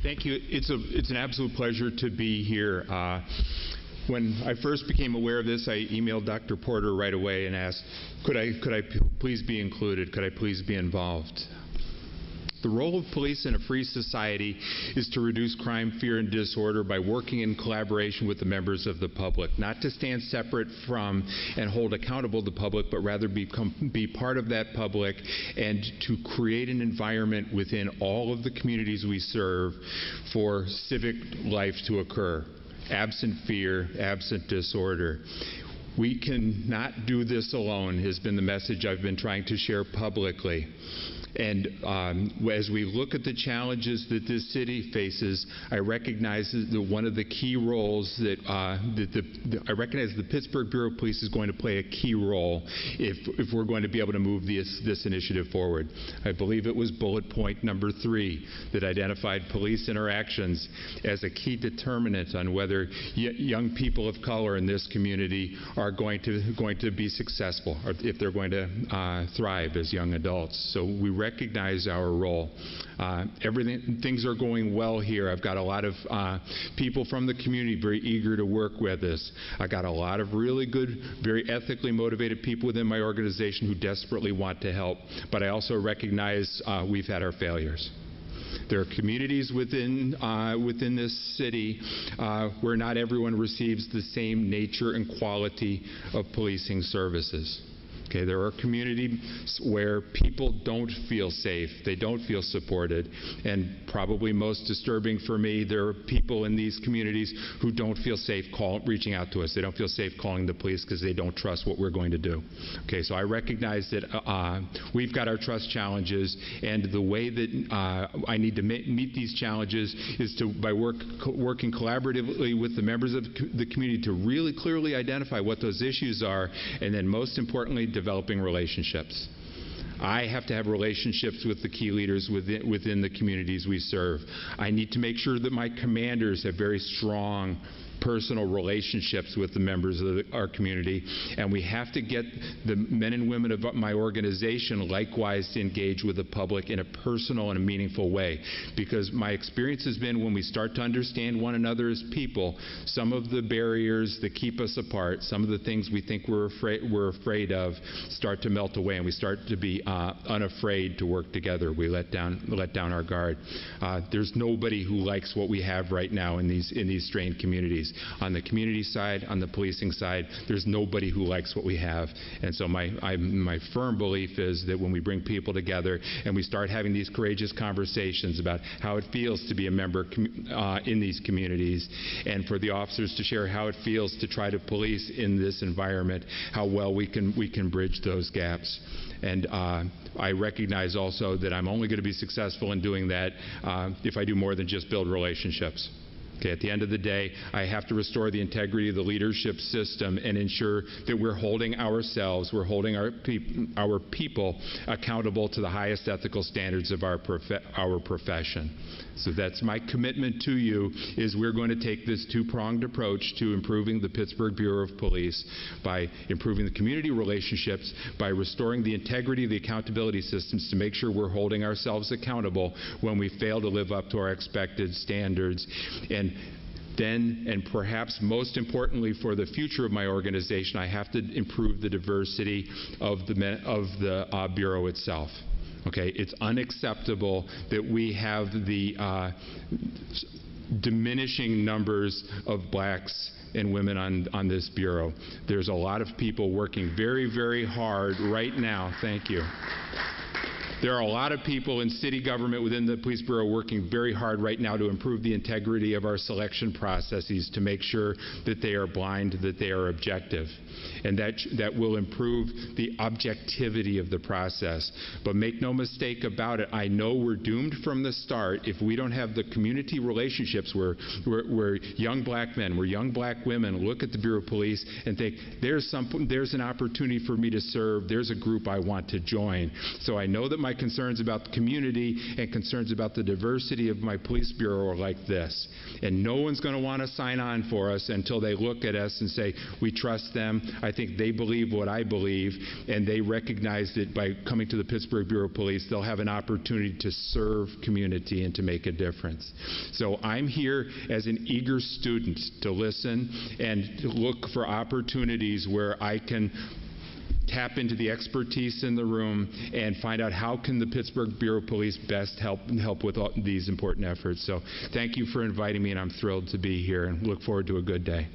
Thank you. It's an absolute pleasure to be here. When I first became aware of this, I emailed Dr. Porter right away and asked, could I please be included? Could I please be involved? The role of police in a free society is to reduce crime, fear, and disorder by working in collaboration with the members of the public, not to stand separate from and hold accountable the public, but rather be part of that public and to create an environment within all of the communities we serve for civic life to occur, absent fear, absent disorder. We cannot do this alone has been the message I've been trying to share publicly. And as we look at the challenges that this city faces, I recognize that one of the key roles that I recognize the Pittsburgh Bureau of Police is going to play a key role if we're going to be able to move this initiative forward. I believe it was bullet point number 3 that identified police interactions as a key determinant on whether young people of color in this community are going to be successful, or if they're going to thrive as young adults. So we recognize our role. Things are going well here. I've got a lot of people from the community very eager to work with us. I got a lot of really good, very ethically motivated people within my organization who desperately want to help. But I also recognize we've had our failures. There are communities within this city where not everyone receives the same nature and quality of policing services. Okay, there are communities where people don't feel safe, they don't feel supported, and probably most disturbing for me, there are people in these communities who don't feel safe reaching out to us. They don't feel safe calling the police because they don't trust what we're going to do. Okay, so I recognize that we've got our trust challenges, and the way that I need to meet these challenges is by working collaboratively with the members of the community to really clearly identify what those issues are, and then most importantly, developing relationships. I have to have relationships with the key leaders within the communities we serve. I need to make sure that my commanders have very strong personal relationships with the members of our community, and we have to get the men and women of my organization likewise to engage with the public in a personal and a meaningful way, because my experience has been when we start to understand one another as people, some of the barriers that keep us apart, some of the things we think we're afraid of start to melt away, and we start to be unafraid to work together. We let down our guard. There's nobody who likes what we have right now in these strained communities. On the community side, on the policing side, there's nobody who likes what we have. And so my firm belief is that when we bring people together and we start having these courageous conversations about how it feels to be a member in these communities, and for the officers to share how it feels to try to police in this environment, how well we can bridge those gaps. And I recognize also that I'm only going to be successful in doing that if I do more than just build relationships. Okay, at the end of the day, I have to restore the integrity of the leadership system and ensure that we're holding ourselves, we're holding our people accountable to the highest ethical standards of our profession. So that's my commitment to you, is we're going to take this two-pronged approach to improving the Pittsburgh Bureau of Police by improving the community relationships, by restoring the integrity of the accountability systems to make sure we're holding ourselves accountable when we fail to live up to our expected standards. And then, and perhaps most importantly for the future of my organization, I have to improve the diversity of the Bureau itself. Okay, it's unacceptable that we have the diminishing numbers of blacks and women on this Bureau. There's a lot of people working very, very hard right now. Thank you. There are a lot of people in city government within the Police Bureau working very hard right now to improve the integrity of our selection processes, to make sure that they are blind, that they are objective. And that will improve the objectivity of the process. But make no mistake about it, I know we're doomed from the start if we don't have the community relationships where young black men, where young black women look at the Bureau of Police and think, there's an opportunity for me to serve, there's a group I want to join. So I know that my my concerns about the community and concerns about the diversity of my police bureau are like this. And no one's going to want to sign on for us until they look at us and say, we trust them. I think they believe what I believe, and they recognize that by coming to the Pittsburgh Bureau of Police, they'll have an opportunity to serve community and to make a difference. So I'm here as an eager student to listen and to look for opportunities where I can tap into the expertise in the room and find out how can the Pittsburgh Bureau of Police best help with all these important efforts. So thank you for inviting me, and I'm thrilled to be here and look forward to a good day.